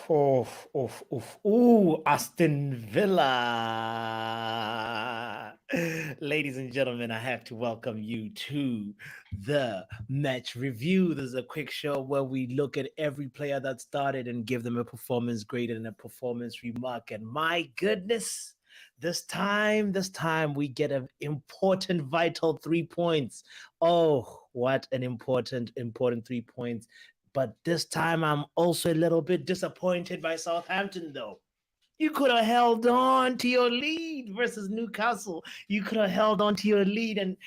Ooh, Aston Villa. Ladies and gentlemen, I have to welcome you to the match review. This is a quick show where we look at every player that started and give them a performance grade and a performance remark. And my goodness, this time we get an important, vital 3 points. Oh, what an important 3 points. But this time I'm also a little bit disappointed by Southampton, though. You could have held on to your lead versus Newcastle. You could have held on to your lead, and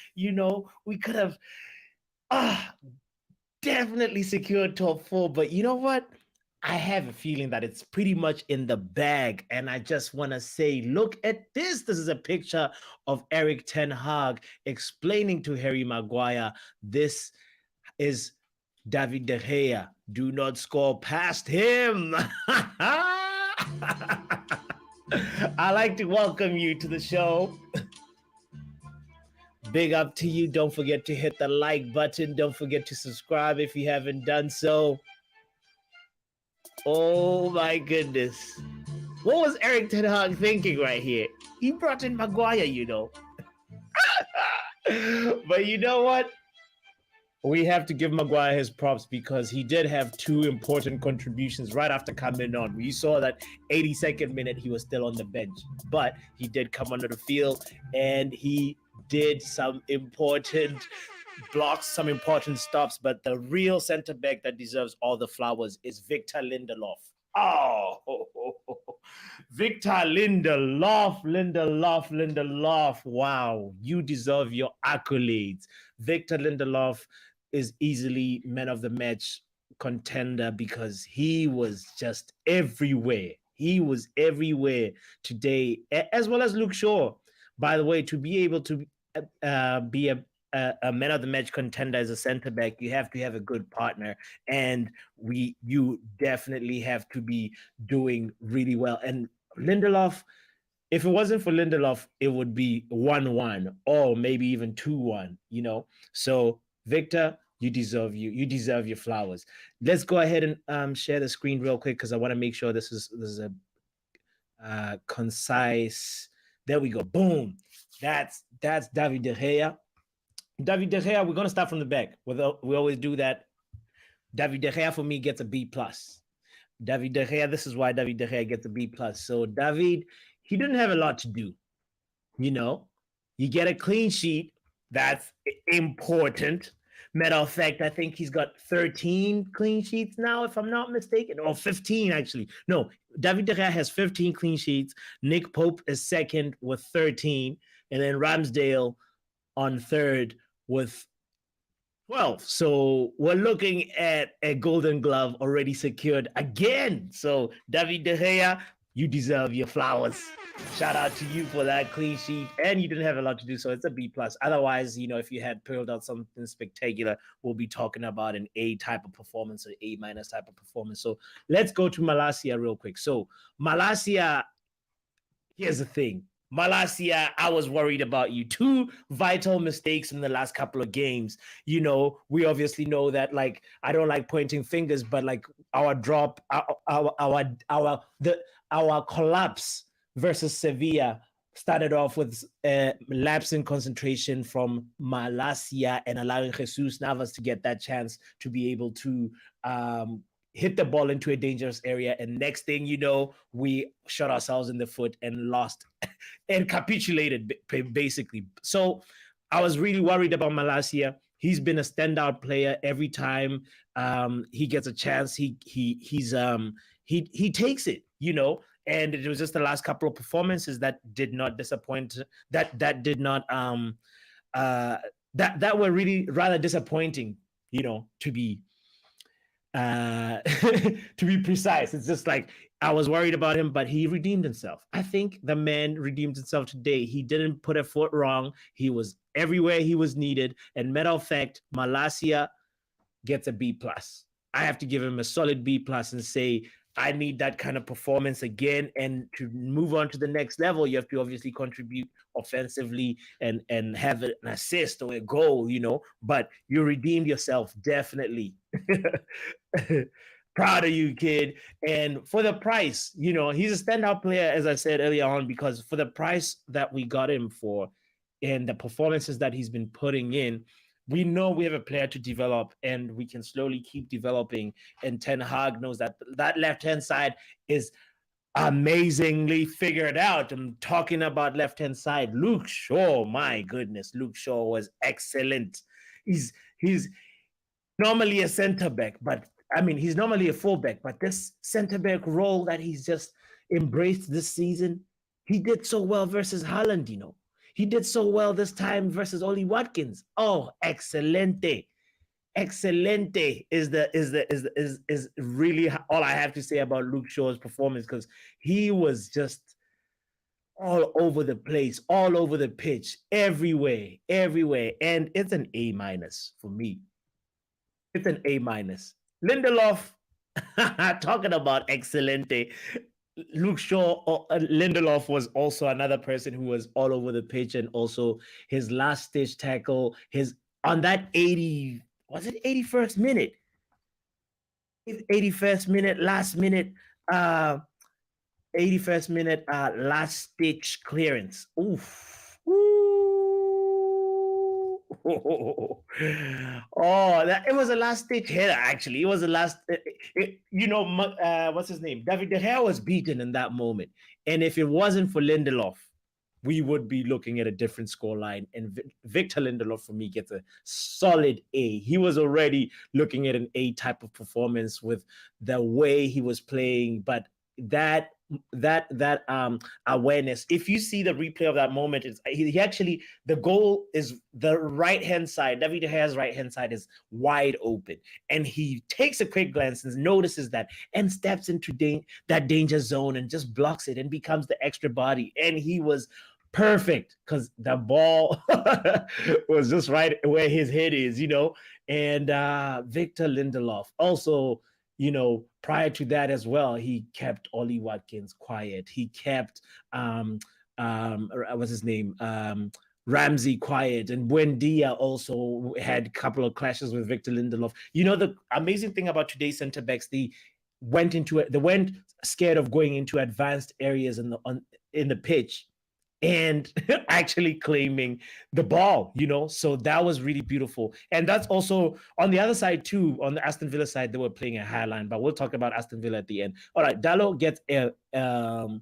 we could have ah definitely secured top four. But you know what? I have a feeling that it's pretty much in the bag. And I just want to say, look at this. This is a picture of eriktenhag explaining to Harry Maguire, this is David De Gea. Do not score past him. I'd like to welcome you to the show. Big up to you. Don't forget to hit the like button. Don't forget to subscribe if you haven't done so. Oh my goodness. What was Erik ten Hag thinking right here? He brought in Maguire, But you know what? We have to give Maguire his props because he did have two important contributions right after coming on. We saw that 82nd minute he was still on the bench, but he did come onto the field and he did some important blocks, some important stops. But the real center back that deserves all the flowers is Victor Lindelof. Oh, Victor Lindelof. Wow, you deserve your accolades. Victor Lindelof is easily man of the match contender because he was just everywhere. He was everywhere today, as well as Luke Shaw. By the way, to be able to be a man of the match contender as a center back, you have to have a good partner, and you definitely have to be doing really well. And Lindelof, if it wasn't for Lindelof, it would be 1-1 or maybe even 2-1, So Victor, you deserve your flowers. Let's go ahead and share the screen real quick because I want to make sure this is a concise. There we go. Boom. That's David De Gea. David De Gea, we're gonna start from the back. We always do that. David De Gea for me gets a B plus. David De Gea, this is why David De Gea gets a B plus. So David, he didn't have a lot to do. You get a clean sheet. That's important. Matter of fact, I think he's got 13 clean sheets now, if I'm not mistaken, or 15 actually. No, David De Gea has 15 clean sheets. Nick Pope is second with 13, and then Ramsdale on third with 12. So we're looking at a golden glove already secured again. So David De Gea, you deserve your flowers. Shout out to you for that clean sheet. And you didn't have a lot to do, so it's a B plus. Otherwise, if you had pulled out something spectacular, we'll be talking about an A type of performance or A minus type of performance. So let's go to Malacia real quick. So Malacia, here's the thing. Malacia, I was worried about you. Two vital mistakes in the last couple of games. We obviously know that, I don't like pointing fingers, but our drop, our collapse versus Sevilla started off with lapse in concentration from Malacia and allowing Jesus Navas to get that chance to be able to hit the ball into a dangerous area. And next thing you know, we shot ourselves in the foot and lost and capitulated, basically. So I was really worried about Malacia. He's been a standout player every time he gets a chance. He takes it, And it was just the last couple of performances that did not disappoint. That did not that were really rather disappointing, to be to be precise. It's just I was worried about him, but he redeemed himself. I think the man redeemed himself today. He didn't put a foot wrong. He was everywhere he was needed. And matter of fact, Malacia gets a B plus. I have to give him a solid B plus and say, I need that kind of performance again. And to move on to the next level, you have to obviously contribute offensively and have an assist or a goal, But you redeemed yourself, definitely. Proud of you, kid. And for the price, he's a standout player, as I said earlier on, because for the price that we got him for and the performances that he's been putting in, we know we have a player to develop and we can slowly keep developing. And Ten Hag knows that that left-hand side is amazingly figured out. I'm talking about left-hand side. Luke Shaw, my goodness, Luke Shaw was excellent. He's normally a center back, but I mean, he's normally a fullback, but this center back role that he's just embraced this season, he did so well versus Haaland, He did so well this time versus Oli Watkins. Oh, excelente. Excelente is really all I have to say about Luke Shaw's performance, because he was just all over the place, all over the pitch, everywhere. And it's an A- for me. It's an A-. Lindelof, talking about excelente. Luke Shaw, Lindelof was also another person who was all over the pitch, and also his last stitch tackle, on that 81st minute? 81st minute, last minute, 81st minute, last stitch clearance. Oof. Oh, it was a last stitch header. Actually, it was a last. What's his name? David De Gea was beaten in that moment, and if it wasn't for Lindelof, we would be looking at a different scoreline. And Victor Lindelof, for me, gets a solid A. He was already looking at an A type of performance with the way he was playing, but that awareness. If you see the replay of that moment, he actually, the goal is the right hand side. David De Gea's right hand side is wide open, and he takes a quick glance and notices that and steps into that danger zone and just blocks it and becomes the extra body. And he was perfect because the ball was just right where his head is, And Victor Lindelof also, prior to that as well, he kept Oli Watkins quiet. He kept what's his name? Ramsey quiet, and Buendia also had a couple of clashes with Victor Lindelof. The amazing thing about today's center backs, they went scared of going into advanced areas in the pitch and actually claiming the ball, so that was really beautiful. And that's also on the other side too. On the Aston Villa side, they were playing a high line, but we'll talk about Aston Villa at the end. All right, Dalot gets Dalot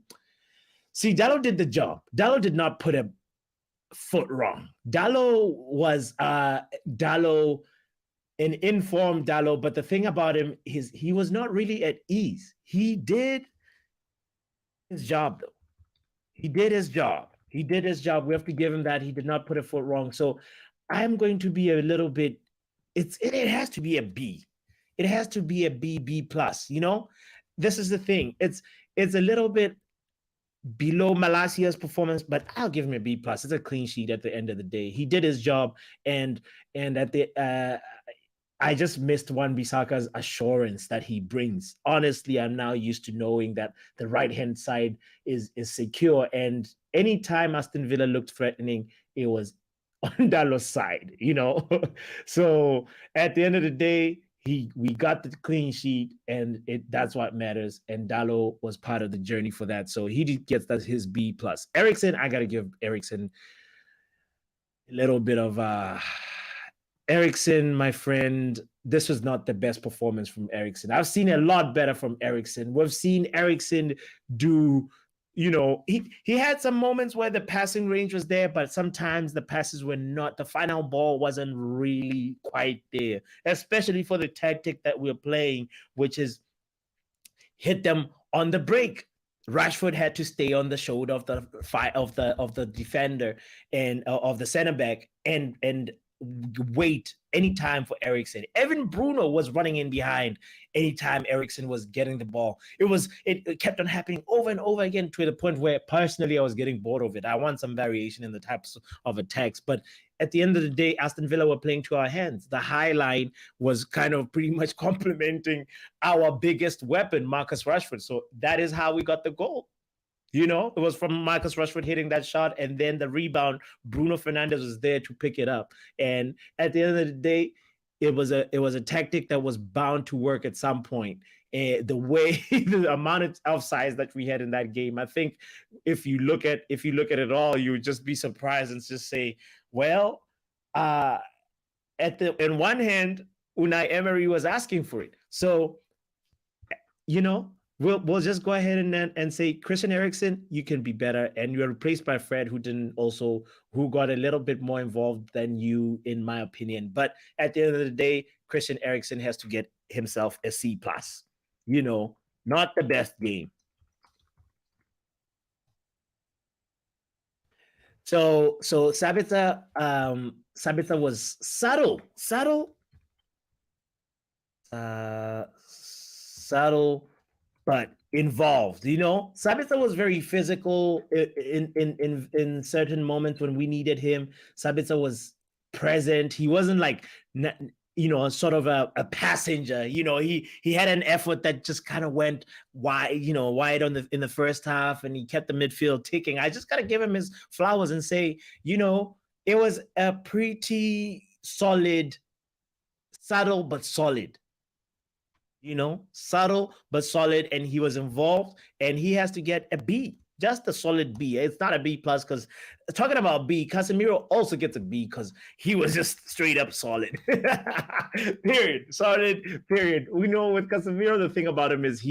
did the job. Dalot did not put a foot wrong. Dalot was an informed Dalot, but the thing about him is he was not really at ease. He did his job though. He did his job. We have to give him that. He did not put a foot wrong. So I'm going to be a little bit, it has to be a B. It has to be a B plus, This is the thing. It's a little bit below Malacia's performance, but I'll give him a B plus. It's a clean sheet at the end of the day. He did his job, and at the I just missed Wan-Bissaka's assurance that he brings. Honestly, I'm now used to knowing that the right-hand side is secure. And anytime Aston Villa looked threatening, it was on Dalot's side, So at the end of the day, we got the clean sheet, and that's what matters. And Dalot was part of the journey for that. So he gets his B plus. Eriksen, I got to give Eriksen a little bit of Eriksen, my friend, this was not the best performance from Eriksen. I've seen a lot better from Eriksen. We've seen Eriksen do, he had some moments where the passing range was there, but sometimes the passes were not, the final ball wasn't really quite there, especially for the tactic that we're playing, which is hit them on the break. Rashford had to stay on the shoulder of the defender and of the center back and wait anytime for Eriksen. Even Bruno was running in behind anytime Eriksen was getting the ball. It kept on happening over and over again, to the point where personally I was getting bored of it. I want some variation in the types of attacks, but at the end of the day, Aston Villa were playing to our hands. The high line was kind of pretty much complementing our biggest weapon, Marcus Rashford. So that is how we got the goal. It was from Marcus Rashford hitting that shot, and then the rebound, Bruno Fernandes was there to pick it up. And at the end of the day, it was a tactic that was bound to work at some point. the way the amount of size that we had in that game. I think if you look at it all, you would just be surprised and just say, well, uh, in one hand, Unaiemery was asking for it. So, we'll just go ahead and say, Christian Eriksen, you can be better, and you're replaced by Fred, who got a little bit more involved than you, in my opinion. But at the end of the day, Christian Eriksen has to get himself a C+. Not the best game. So Sabitzer was subtle, but involved. Sabitzer was very physical in certain moments when we needed him. Sabitzer was present. He wasn't like sort of a passenger. He had an effort that just kind of went wide, wide in the first half, and he kept the midfield ticking. I just gotta give him his flowers and say, it was a pretty solid, subtle but solid. Subtle but solid, and he was involved, and he has to get a B, just a solid B. It's not a B plus, because talking about B, Casemiro also gets a B because he was just straight up solid. Period. Solid, period. We know with Casemiro, the thing about him is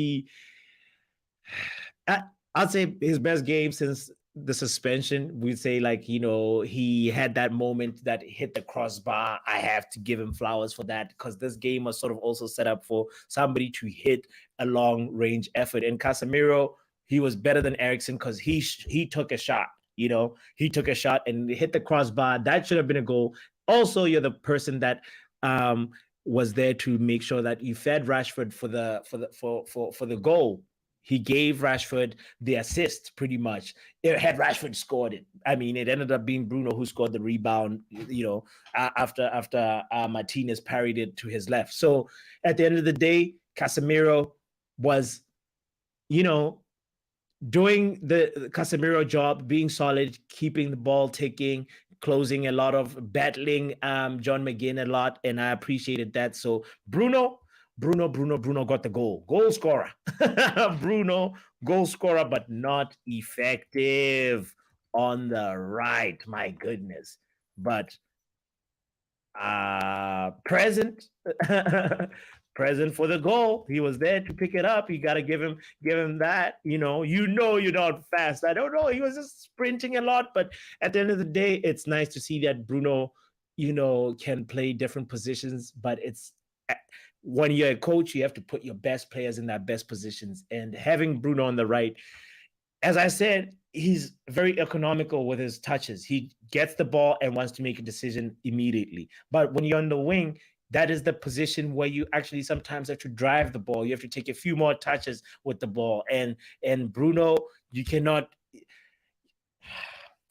I'd say his best game since the suspension. We'd say, like, he had that moment that hit the crossbar. I have to give him flowers for that, because this game was sort of also set up for somebody to hit a long range effort. And Casemiro, he was better than Eriksen because he took a shot. He took a shot and hit the crossbar. That should have been a goal. Also, you're the person that was there to make sure that you fed Rashford for the goal. He gave Rashford the assist, pretty much. Had Rashford scored it, I mean, it ended up being Bruno who scored the rebound, after Martinez parried it to his left. So at the end of the day, Casemiro was, doing the Casemiro job, being solid, keeping the ball ticking, closing a lot of, battling John McGinn a lot, and I appreciated that. So Bruno got the goal scorer. Bruno, goal scorer, but not effective on the right. My goodness. But present present for the goal. He was there to pick it up. You got to give him that. You're not fast. I don't know. He was just sprinting a lot, but at the end of the day, it's nice to see that Bruno, can play different positions, but it's, when you're a coach, you have to put your best players in their best positions. And having Bruno on the right, as I said, he's very economical with his touches. He gets the ball and wants to make a decision immediately. But when you're on the wing, that is the position where you actually sometimes have to drive the ball. You have to take a few more touches with the ball. And Bruno, you cannot.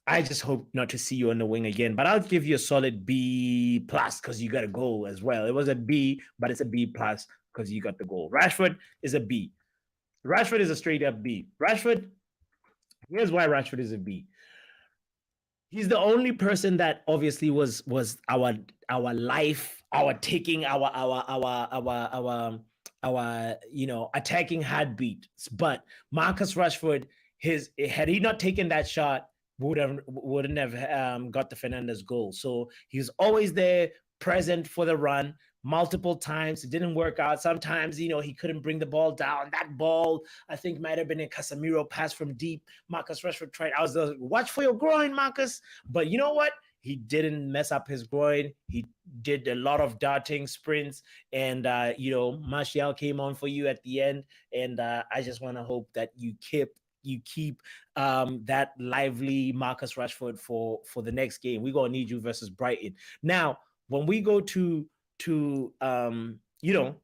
I just hope not to see you on the wing again, but I'll give you a solid B plus because you got a goal as well. It was a B, but it's a B plus because you got the goal. Rashford is a B. Rashford is a straight up B. Here's why Rashford is a B. He's the only person that obviously was our life, our taking, our attacking heartbeat. But Marcus Rashford, had he not taken that shot, wouldn't have got the Fernandes goal. So he's always there, present for the run multiple times. It didn't work out. Sometimes, he couldn't bring the ball down. That ball, I think, might have been a Casemiro pass from deep. Marcus Rashford tried. I was like, watch for your groin, Marcus. But you know what? He didn't mess up his groin. He did a lot of darting sprints, and Martial came on for you at the end. And I just want to hope that you keep that lively Marcus Rashford for the next game. We're gonna need you versus Brighton. Now, when we go to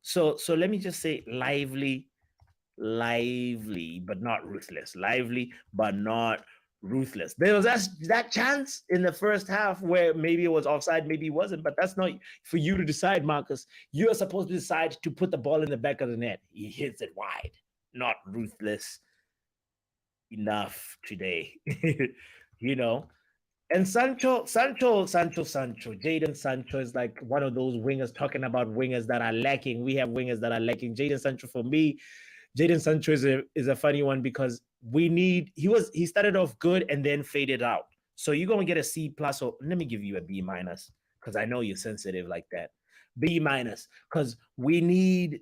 so let me just say lively, but not ruthless. Lively, but not ruthless. There was that chance in the first half where maybe it was offside, maybe it wasn't, but that's not for you to decide, Marcus. You are supposed to decide to put the ball in the back of the net. He hits it wide, not ruthless enough today. And Sancho. Jadon Sancho is like one of those wingers, talking about wingers that are lacking. We have wingers that are lacking. Jadon Sancho, for me, Jadon Sancho is a funny one because he started off good and then faded out. So you're gonna get a C plus, or let me give you a B minus because I know you're sensitive like that. B minus, because we need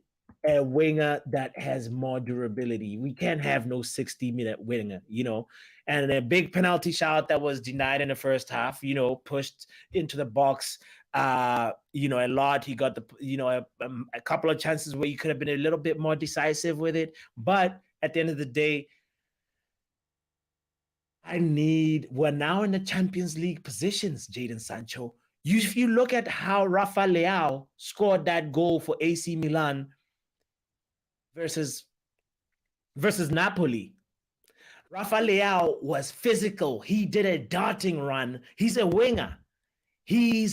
a winger that has more durability. We can't have no 60-minute winger, And a big penalty shot that was denied in the first half, pushed into the box. A lot. He got a couple of chances where you could have been a little bit more decisive with it. But at the end of the day, we're now in the Champions League positions, Jadon Sancho. If you look at how Rafa Leao scored that goal for AC Milan versus Napoli, Rafa Leao was physical. He did a darting run. He's a winger. He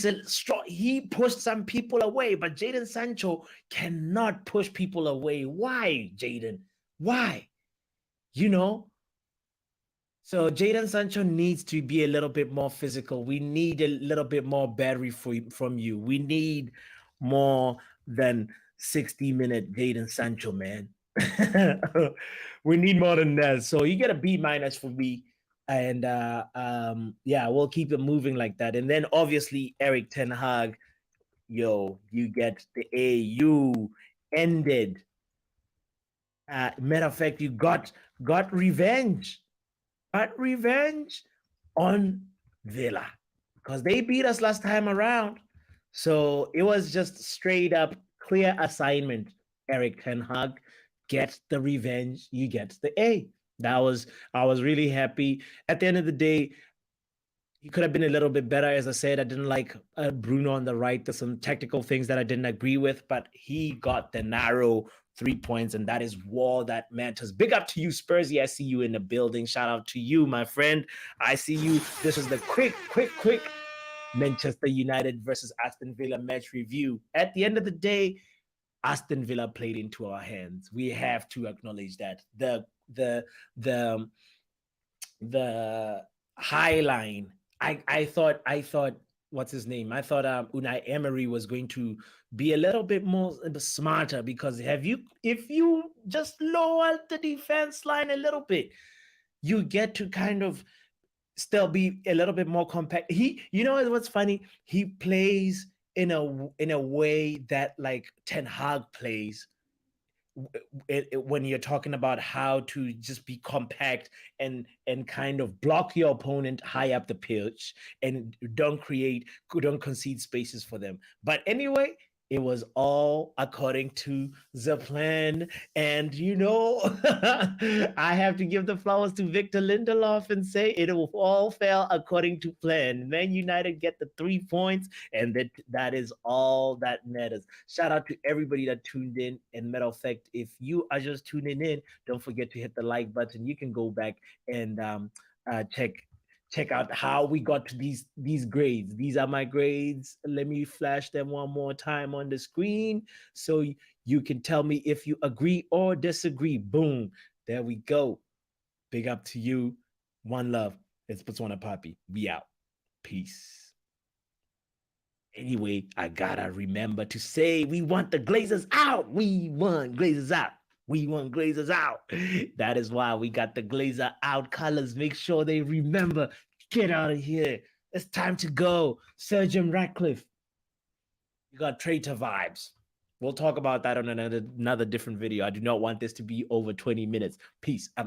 pushed some people away, but Jadon Sancho cannot push people away. Why, Jadon? Why? So Jadon Sancho needs to be a little bit more physical. We need a little bit more battery from you. We need more than 60-minute Jadon Sancho, man. We need more than that. So you get a B minus for me. And we'll keep it moving like that. And then obviously eriktenhag, you get the A. You ended. Matter of fact, you got revenge. Got revenge on Villa because they beat us last time around. So it was just straight up clear assignment. Eriktenhag, get the revenge. You get the A. I was really happy. At the end of the day, he could have been a little bit better. As I said, I didn't like Bruno on the right. There's some technical things that I didn't agree with, but he got the narrow 3 points, and that is all that matters. Big up to you, Spursy. I see you in the building. Shout out to you, my friend. I see you. This is the quick Manchester United versus Aston Villa match review. At the end of the day, Aston Villa played into our hands. We have to acknowledge that. The high line. I thought what's his name? I thought Unaiemery was going to be a little bit more smarter, because if you just lower the defense line a little bit, you get to kind of still be a little bit more compact. What's funny? He plays in a way that like Ten Hag plays. When you're talking about how to just be compact and kind of block your opponent high up the pitch and don't concede spaces for them. But anyway, it was all according to the plan. And I have to give the flowers to Victor Lindelof and say it all fell according to plan. Man United get the 3 points, and that is all that matters. Shout out to everybody that tuned in. And matter of fact, if you are just tuning in, don't forget to hit the like button. You can go back and check out how we got to these grades. These are my grades. Let me flash them one more time on the screen so you can tell me if you agree or disagree. Boom. There we go. Big up to you. One love. It's botswanapapi. We out. Peace. Anyway, I gotta remember to say we want the Glazers out. We want Glazers out. We want Glazers out. That is why we got the Glazer out colors. Make sure they remember. Get out of here. It's time to go. Sergeant Ratcliffe. You got traitor vibes. We'll talk about that on another different video. I do not want this to be over 20 minutes. Peace.